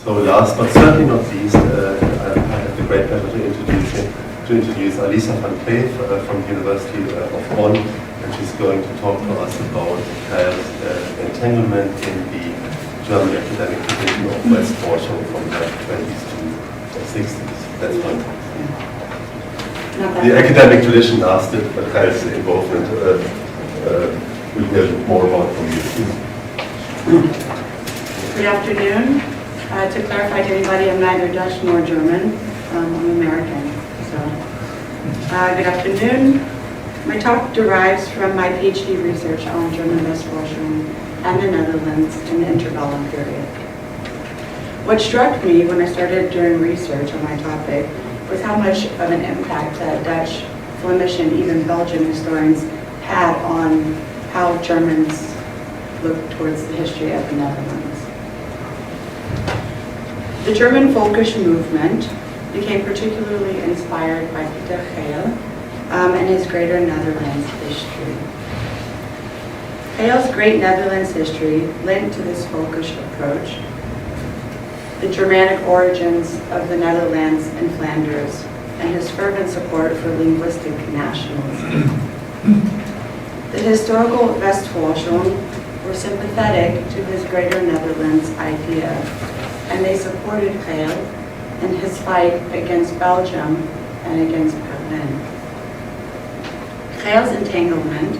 So last but certainly not least, I have the great pleasure to introduce Alisa van Kleef from the University of Bonn, and she's going to talk to us about entanglement in the German academic tradition of Westforschung from the 20s to 60s. That's one. The academic tradition lasted, but Gey's involvement we'll hear more about from you. Good afternoon. To clarify to anybody, I'm neither Dutch nor German. I'm American. So, good afternoon. My talk derives from my PhD research on German Westforschung and the Netherlands in the interbellum period. What struck me when I started doing research on my topic was how much of an impact that Dutch, Flemish, and even Belgian historians had on how Germans looked towards the history of the Netherlands. The German folkish movement became particularly inspired by Pieter Geyl and his Greater Netherlands history. Geyl's Great Netherlands history linked to this folkish approach the Germanic origins of the Netherlands and Flanders and his fervent support for linguistic nationalism. The historical Westforschung were sympathetic to his Greater Netherlands idea, and they supported Geyl in his fight against Belgium and against Berlin. Geyl's entanglement,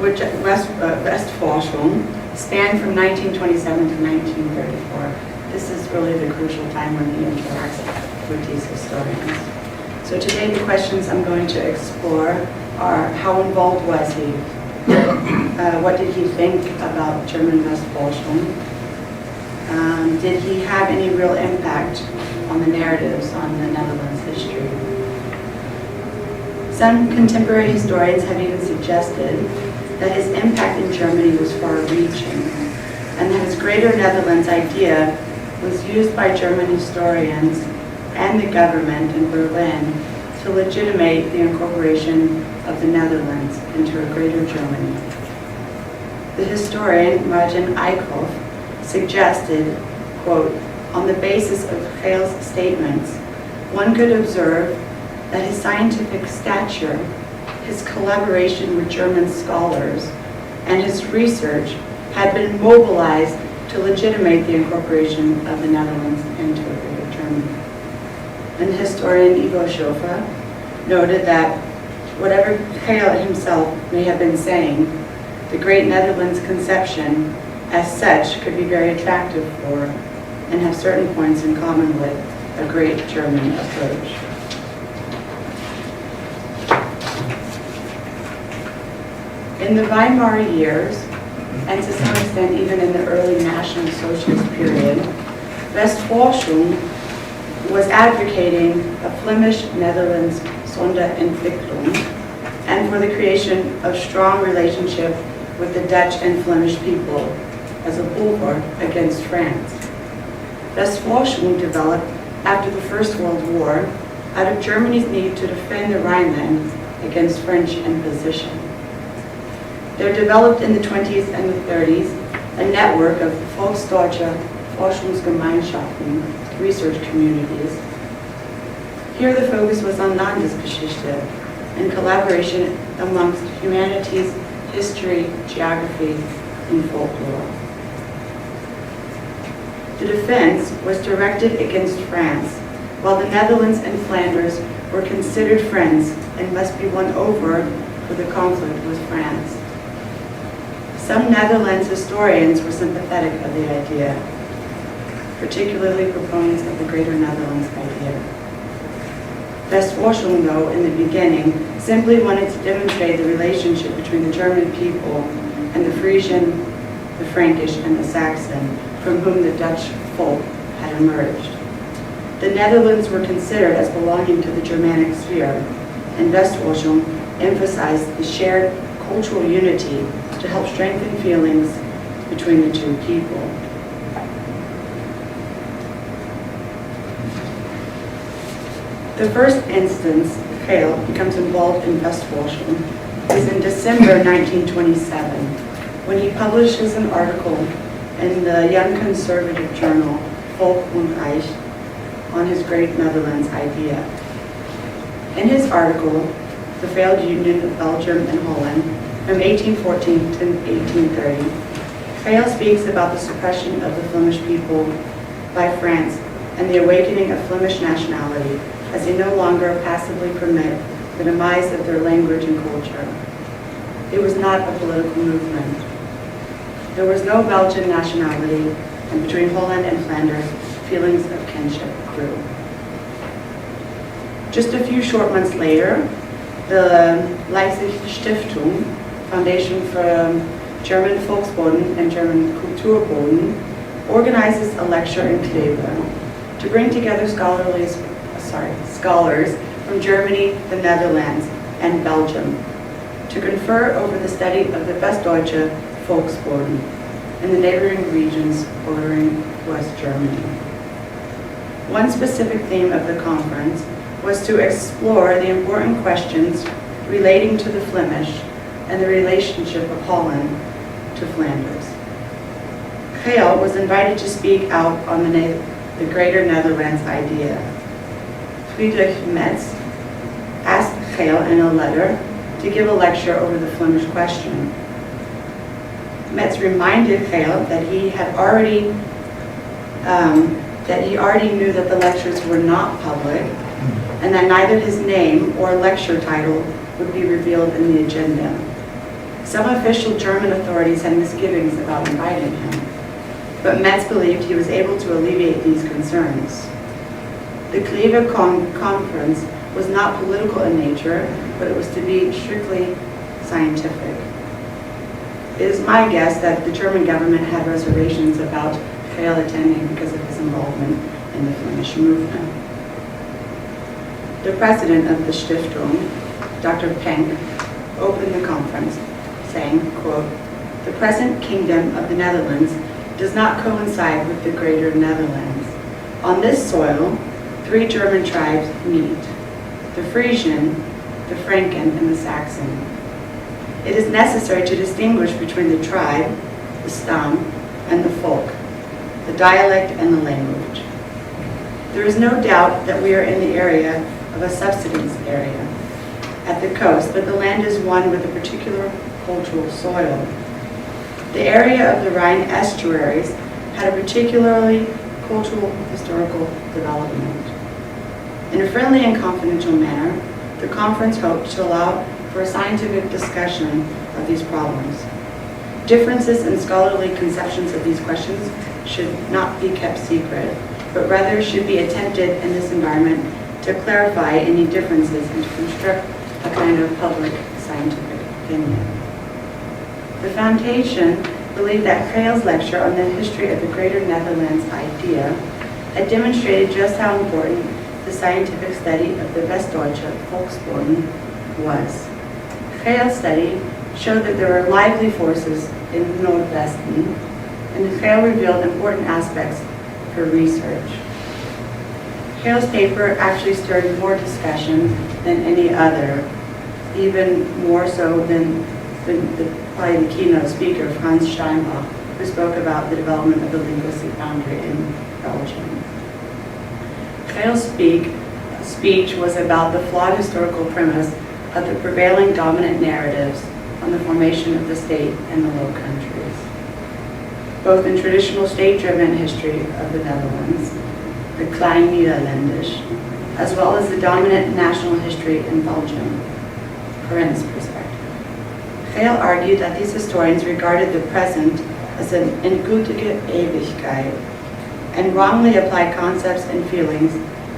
which Westforschung, spanned from 1927 to 1934. This is really the crucial time when he interacts with these historians. So today the questions I'm going to explore are: how involved was he? What did he think about German Westforschung? Did he have any real impact on the narratives on the Netherlands history? Some contemporary historians have even suggested that his impact in Germany was far-reaching, and that his Greater Netherlands idea was used by German historians and the government in Berlin to legitimate the incorporation of the Netherlands into a Greater Germany. The historian Martin Eickhoff suggested, quote, on the basis of Geyl's statements, one could observe that his scientific stature, his collaboration with German scholars, and his research had been mobilized to legitimate the incorporation of the Netherlands into a Greater Germany. And historian Ivo Schoeffer noted that whatever Geyl himself may have been saying, the Great Netherlands conception as such could be very attractive for and have certain points in common with a Great German approach. In the Weimar years, and to some extent even in the early National Socialist period, Westforschung was advocating a Flemish-Netherlands Sonderentwicklung and for the creation of strong relationship with the Dutch and Flemish people as a bulwark against France. Westforschung developed after the First World War out of Germany's need to defend the Rhineland against French imposition. There developed in the 20s and the 30s a network of Volksdeutsche Forschungsgemeinschaften, research communities. Here the focus was on Landesgeschichte and collaboration amongst humanities, history, geography, and folklore. The defense was directed against France, while the Netherlands and Flanders were considered friends and must be won over for the conflict with France. Some Netherlands historians were sympathetic of the idea, particularly proponents of the Greater Netherlands idea. Westforschung, though, in the beginning, simply wanted to demonstrate the relationship between the German people and the Frisian, the Frankish, and the Saxon, from whom the Dutch folk had emerged. The Netherlands were considered as belonging to the Germanic sphere, and Westforschung emphasized the shared cultural unity to help strengthen feelings between the two people. The first instance Geyl becomes involved in Westforschung is in December 1927, when he publishes an article in the Young Conservative journal Volk und Reich, on his Great Netherlands idea. In his article, The Failed Union of Belgium and Holland, from 1814 to 1830, Geyl speaks about the suppression of the Flemish people by France and the awakening of Flemish nationality as they no longer passively permit the demise of their language and culture. It was not a political movement. There was no Belgian nationality, and between Holland and Flanders, feelings of kinship grew. Just a few short months later, the Leipzig Stiftung, Foundation for German Volksboden and German Kulturboden, organizes a lecture in Kleve to bring together scholars from Germany, the Netherlands, and Belgium to confer over the study of the Westdeutsche Volksboden in the neighboring regions bordering West Germany. One specific theme of the conference was to explore the important questions relating to the Flemish and the relationship of Holland to Flanders. Geyl was invited to speak out on the Greater Netherlands idea. Friedrich Metz asked Geyl in a letter to give a lecture over the Flemish question. Metz reminded Geyl that he already knew that the lectures were not public, and that neither his name or lecture title would be revealed in the agenda. Some official German authorities had misgivings about inviting him, but Metz believed he was able to alleviate these concerns. The Kleve conference was not political in nature, but it was to be strictly scientific. It is my guess that the German government had reservations about Geyl attending because of his involvement in the Flemish movement. The president of the Stiftung, Dr. Penck, opened the conference, saying, quote, "The present kingdom of the Netherlands does not coincide with the Greater Netherlands. On this soil, 3 German tribes meet, the Frisian, the Franken, and the Saxon. It is necessary to distinguish between the tribe, the Stamm, and the folk, the dialect and the language. There is no doubt that we are in the area of a subsidence area at the coast, but the land is one with a particular cultural soil. The area of the Rhine estuaries had a particularly cultural historical development. In a friendly and confidential manner, the conference hoped to allow for a scientific discussion of these problems. Differences in scholarly conceptions of these questions should not be kept secret, but rather should be attempted in this environment to clarify any differences and to construct a kind of public scientific opinion." The Foundation believed that Geyl's lecture on the history of the Greater Netherlands idea had demonstrated just how important the scientific study of the Westdeutsche Volksboden was. Geyl's study showed that there were lively forces in the Nordwesten, and Geyl revealed important aspects for research. Geyl's paper actually stirred more discussion than any other, even more so than probably the keynote speaker, Franz Steinbach, who spoke about the development of the linguistic boundary in Belgium. Geyl's speech was about the flawed historical premise of the prevailing dominant narratives on the formation of the state in the Low Countries, both in traditional state-driven history of the Netherlands, the Klein Nederlandisch, as well as the dominant national history in Belgium, Corinne's perspective. Geyl argued that these historians regarded the present as an endgültige Ewigkeit and wrongly applied concepts and feelings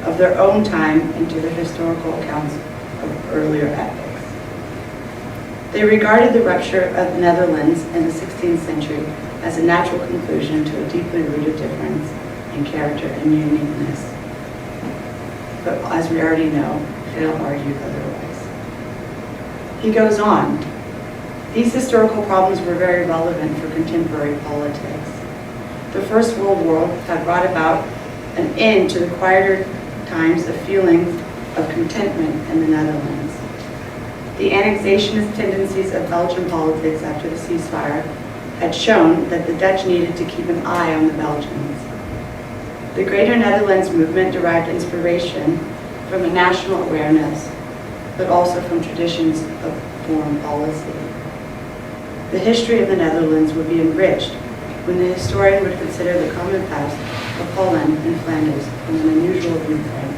of their own time into the historical accounts of earlier epochs. They regarded the rupture of the Netherlands in the 16th century as a natural conclusion to a deeply rooted difference in character and uniqueness. But as we already know, Geyl argued otherwise. He goes on, "These historical problems were very relevant for contemporary politics. The First World War had brought about an end to the quieter times of feelings of contentment in the Netherlands. The annexationist tendencies of Belgian politics after the ceasefire had shown that the Dutch needed to keep an eye on the Belgians. The Greater Netherlands movement derived inspiration from a national awareness, but also from traditions of foreign policy. The history of the Netherlands would be enriched when the historian would consider the common past of Holland and Flanders from an unusual viewpoint.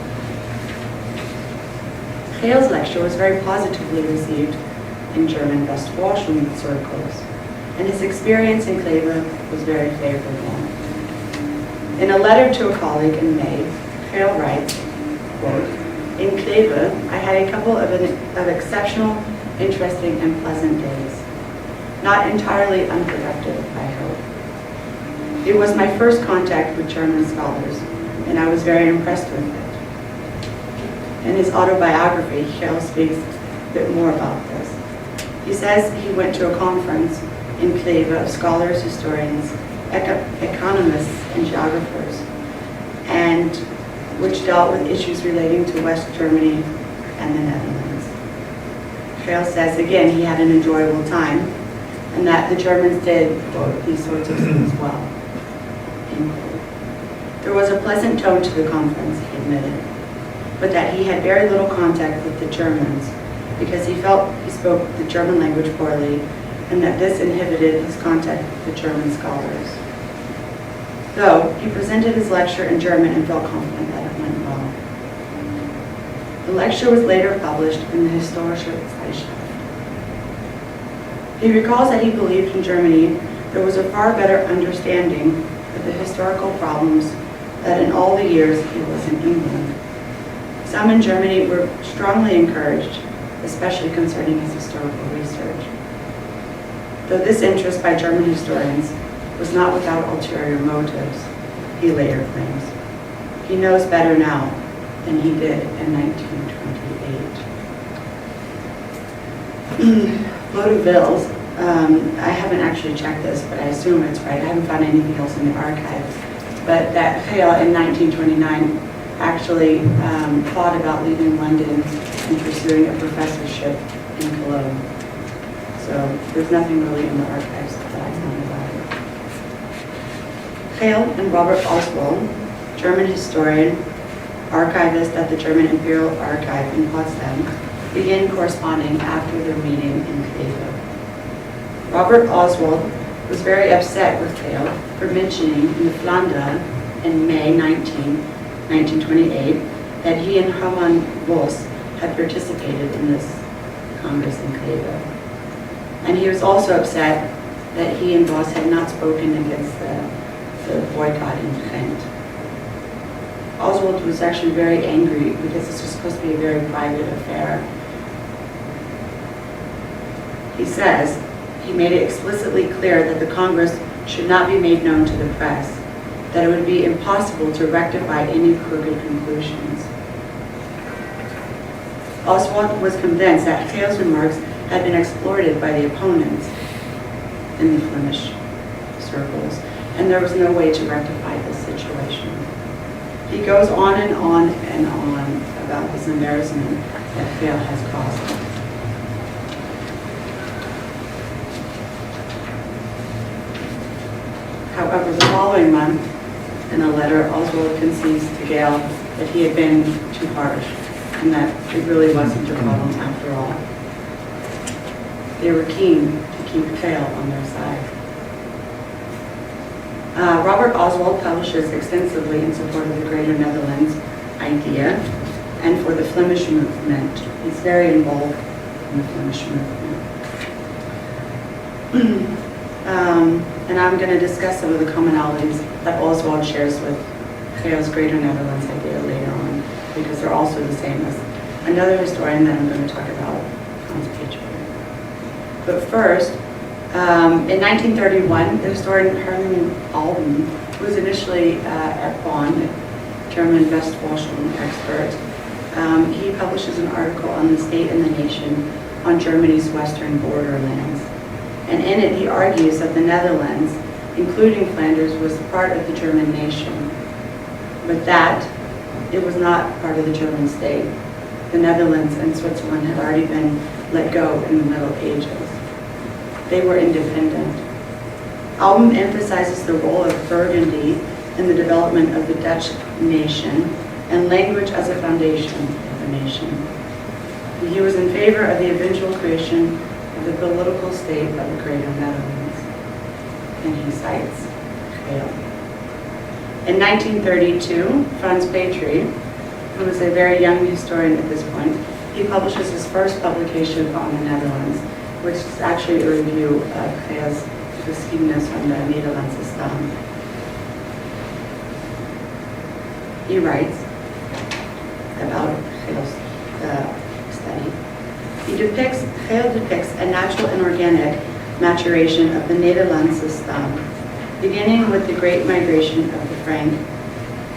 Geyl's lecture was very positively received in German Westforschung circles, and his experience in Kleve was very favorable. In a letter to a colleague in May, Geyl writes, quote, "In Kleve, I had a couple of exceptional, interesting, and pleasant days. Not entirely unproductive, I hope. It was my first contact with German scholars, and I was very impressed with it." In his autobiography, Geyl speaks a bit more about this. He says he went to a conference in Kleve of scholars, historians, economists, and geographers, and which dealt with issues relating to West Germany and the Netherlands. Geyl says, again, he had an enjoyable time, and that the Germans did, quote, these sorts of things well, end quote. There was a pleasant tone to the conference, he admitted, but that he had very little contact with the Germans because he felt he spoke the German language poorly and that this inhibited his contact with the German scholars. Though he presented his lecture in German and felt confident that it went well. The lecture was later published in the Historische Zeitschrift. He recalls that he believed in Germany there was a far better understanding of the historical problems that in all the years he was in England. Some in Germany were strongly encouraged, especially concerning his historical research. Though this interest by German historians was not without ulterior motives, he later claims. He knows better now than he did in 1928. Vaudeville's, I haven't actually checked this, but I assume it's right. I haven't found anything else in the archives. But that Geyl in 1929 actually thought about leaving London and pursuing a professorship in Cologne. So there's nothing really in the archives that I found about it. Geyl and Robert Oswald, German historian, archivist at the German Imperial Archive in Potsdam, began corresponding after their meeting in Kleve. Robert Oswald was very upset with Geyl for mentioning in the Flandre in May 1928 that he and Hermann Voss had participated in this Congress in Kleve. And he was also upset that he and Voss had not spoken against the boycott in Utrecht. Oswald was actually very angry because this was supposed to be a very private affair. He says he made it explicitly clear that the Congress should not be made known to the press, that it would be impossible to rectify any crooked conclusions. Oswald was convinced that Geyl's remarks had been exploited by the opponents in the Flemish circles, and there was no way to rectify this situation. He goes on and on and on about this embarrassment that Geyl has caused. However, the following month, in a letter, Oswald concedes to Geyl that he had been too harsh and that it really wasn't a problem after all. They were keen to keep Geyl on their side. Robert Oswald publishes extensively in support of the Greater Netherlands idea and for the Flemish movement. He's very involved in the Flemish movement. And I'm going to discuss some of the commonalities that Oswald shares with Geyl's Greater Netherlands idea later on, because they're also the same as another historian that I'm going to talk about, Hans Peter. But first, in 1931, the historian Hermann Alden, who was initially at Bonn, a German Westforschung expert, he publishes an article on the state and the nation on Germany's western borderlands. And in it, he argues that the Netherlands, including Flanders, was part of the German nation, but that it was not part of the German state. The Netherlands and Switzerland had already been let go in the Middle Ages. They were independent. Alden emphasizes the role of Burgundy in the development of the Dutch nation and language as a foundation of the nation. And he was in favor of the eventual creation of the political state of the Greater Netherlands. And he cites Geyl. In 1932, Frans Petrie, who was a very young historian at this point, he publishes his first publication on the Netherlands, which is actually a review of Geyl's Geschiedenis van de Nederlandse Stam. He writes about Geyl's study. Geyl depicts a natural and organic maturation of the Nederlandse Stam, beginning with the Great Migration of the Frank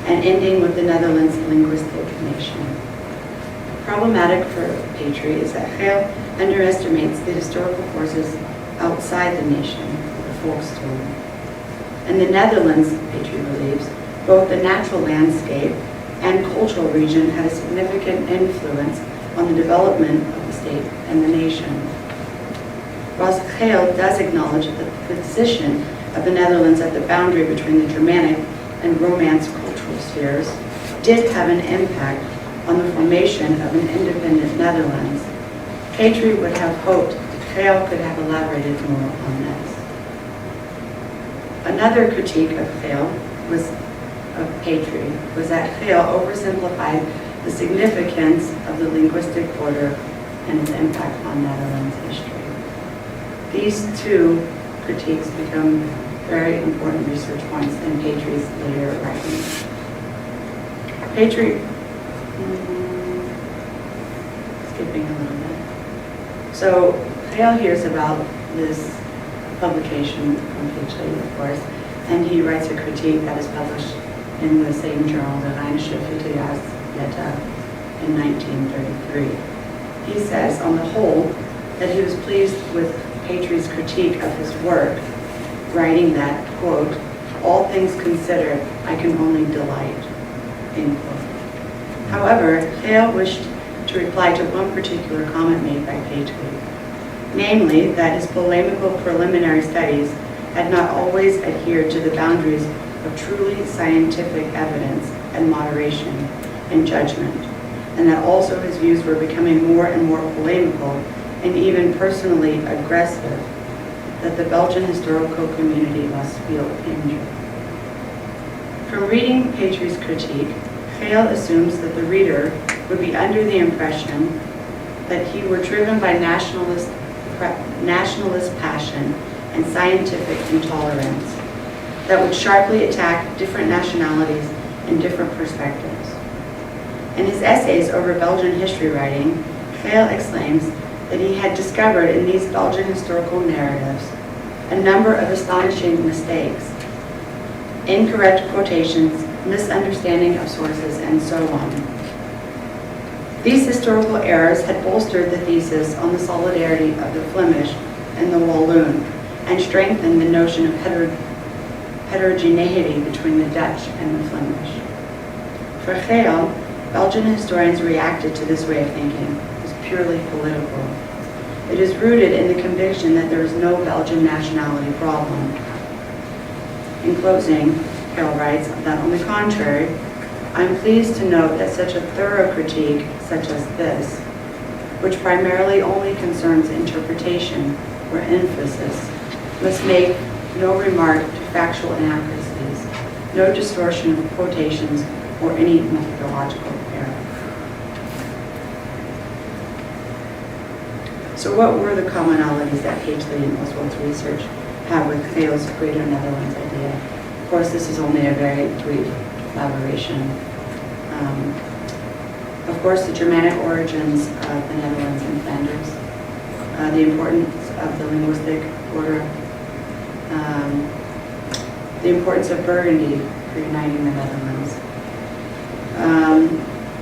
and ending with the Netherlands linguistic nation. Problematic for Petrie is that Geyl underestimates the historical forces outside the nation, the Volkstum. In the Netherlands, Petrie believes, both the natural landscape and cultural region had a significant influence on the development of the state and the nation. Whilst Geyl does acknowledge that the position of the Netherlands at the boundary between the Germanic and Romance cultural spheres did have an impact on the formation of an independent Netherlands, Petrie would have hoped that Geyl could have elaborated more on this. Another critique of Geyl of Petrie was that Geyl oversimplified the significance of the linguistic order and its impact on Netherlands history. These two critiques become very important research points in Petrie's later writings. Petrie, skipping a little bit. So Geyl hears about this publication from Petrie, of course, and he writes a critique that is published in the same journal, the Rheinische Vierteljaarsblätter, in 1933. He says, on the whole, that he was pleased with Petrie's critique of his work, writing that, quote, all things considered, I can only delight, end quote. However, Geyl wished to reply to one particular comment made by Petrie, namely that his polemical preliminary studies had not always adhered to the boundaries of truly scientific evidence and moderation and judgment, and that also his views were becoming more and more polemical and even personally aggressive, that the Belgian historical community must feel injured. From reading Petrie's critique, Geyl assumes that the reader would be under the impression that he were driven by nationalist passion and scientific intolerance that would sharply attack different nationalities and different perspectives. In his essays over Belgian history writing, Geyl exclaims that he had discovered in these Belgian historical narratives a number of astonishing mistakes, incorrect quotations, misunderstanding of sources, and so on. These historical errors had bolstered the thesis on the solidarity of the Flemish and the Walloon, and strengthened the notion of heterogeneity between the Dutch and the Flemish. For Geyl, Belgian historians reacted to this way of thinking as purely political. It is rooted in the conviction that there is no Belgian nationality problem. In closing, Geyl writes that on the contrary, I am pleased to note that such a thorough critique such as this, which primarily only concerns interpretation or emphasis, must make no remark to factual inaccuracies, no distortion of quotations, or any methodological error. So what were the commonalities that Petrie and Oswald's research have with Geyl's Greater Netherlands idea? Of course, this is only a very brief elaboration. Of course, the Germanic origins of the Netherlands and Flanders, the importance of the linguistic order, the importance of Burgundy for uniting the Netherlands,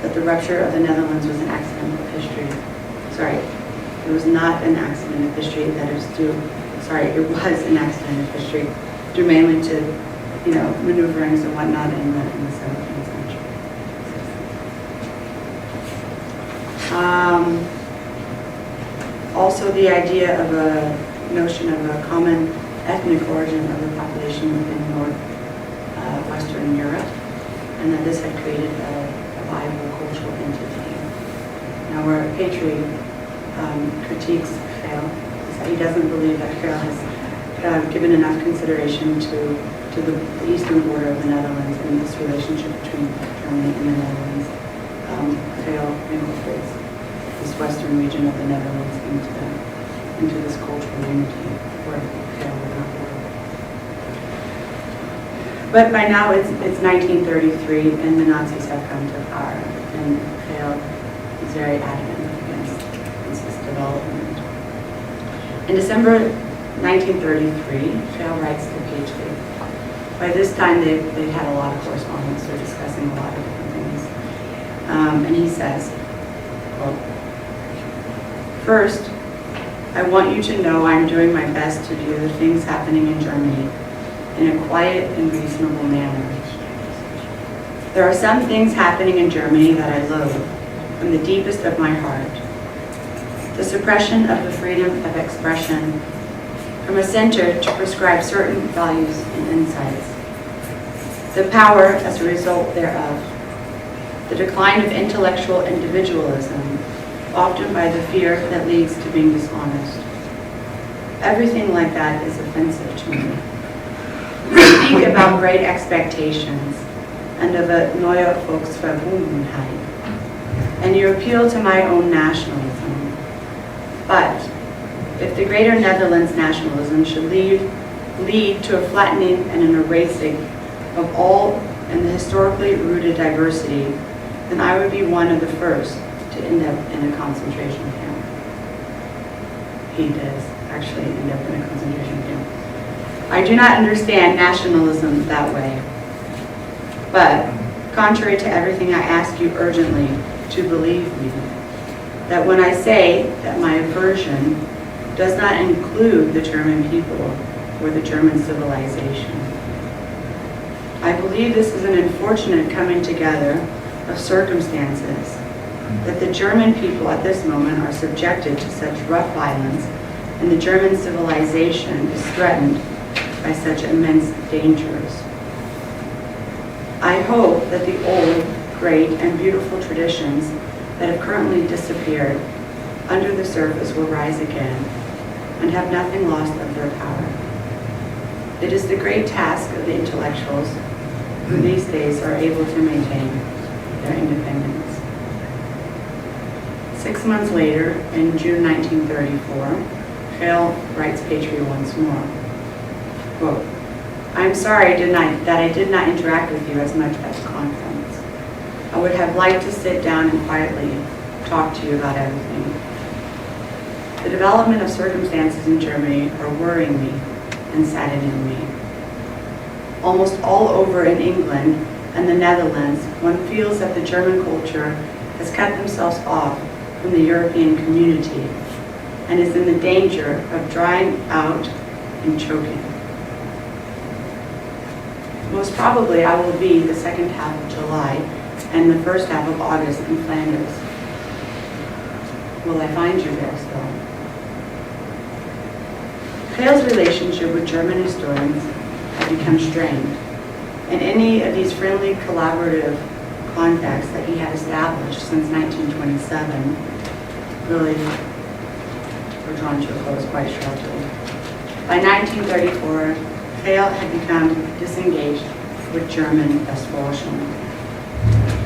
that the rupture of the Netherlands was an accident of history. Sorry, it was not an accident of history. That is due. Sorry, it was an accident of history, due mainly to, maneuverings and whatnot in the 17th century. Also, the idea of a notion of a common ethnic origin of the population within Western Europe, and that this had created a viable cultural entity. Now, where Petrie critiques Geyl is that he doesn't believe that Geyl has given enough consideration to the eastern border of the Netherlands and this relationship between Germany and the Netherlands. Geyl incorporates this western region of the Netherlands into this cultural unity where Geyl would not work. But by now it's 1933 and the Nazis have come to power, and Geyl is very adamant against this development. In December 1933, Geyl writes to Petrie. By this time they've had a lot of correspondence, they're discussing a lot of different things. And he says, quote, "First, I want you to know I'm doing my best to view the things happening in Germany in a quiet and reasonable manner. There are some things happening in Germany that I loathe from the deepest of my heart. The suppression of the freedom of expression from a center to prescribe certain values and insights. The power as a result thereof. The decline of intellectual individualism, often by the fear that leads to being dishonest. Everything like that is offensive to me. You speak about great expectations and of a neue Volksverbundenheit, and you appeal to my own nationalism. But if the Greater Netherlands nationalism should lead to a flattening and an erasing of all and the historically rooted diversity, then I would be one of the first to end up in a concentration camp." He does actually end up in a concentration camp. "I do not understand nationalism that way. But, contrary to everything, I ask you urgently to believe me, that when I say that my aversion does not include the German people or the German civilization. I believe this is an unfortunate coming together of circumstances, that the German people at this moment are subjected to such rough violence, and the German civilization is threatened by such immense dangers. I hope that the old, great, and beautiful traditions that have currently disappeared under the surface will rise again and have nothing lost of their power. It is the great task of the intellectuals who these days are able to maintain their independence." 6 months later, in June 1934, Geyl writes Petrie once more. Quote, "I am sorry that I did not interact with you as much at the conference. I would have liked to sit down and quietly talk to you about everything. The development of circumstances in Germany are worrying me and saddening me. Almost all over in England and the Netherlands, one feels that the German culture has cut themselves off from the European community and is in the danger of drying out and choking. Most probably I will be the second half of July and the first half of August in Flanders. Will I find you there still?" Geyl's relationship with German historians had become strained, and any of these friendly collaborative contacts that he had established since 1927 really were drawn to a close quite sharply. By 1934, Geyl had become disengaged with German Westforschung.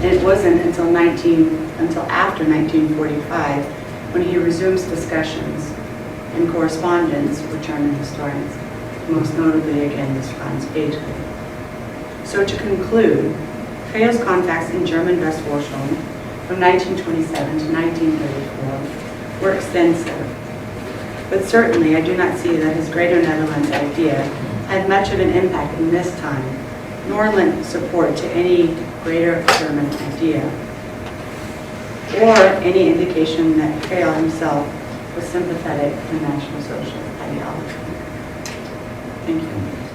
And it wasn't until after 1945 when he resumes discussions and correspondence with German historians, most notably again this Franz Petrie. So to conclude, Geyl's contacts in German Westforschung from 1927 to 1934 were extensive. But certainly I do not see that his Greater Netherlands idea had much of an impact in this time, nor lent support to any greater German idea, or any indication that Geyl himself was sympathetic to National Socialist ideology. Thank you.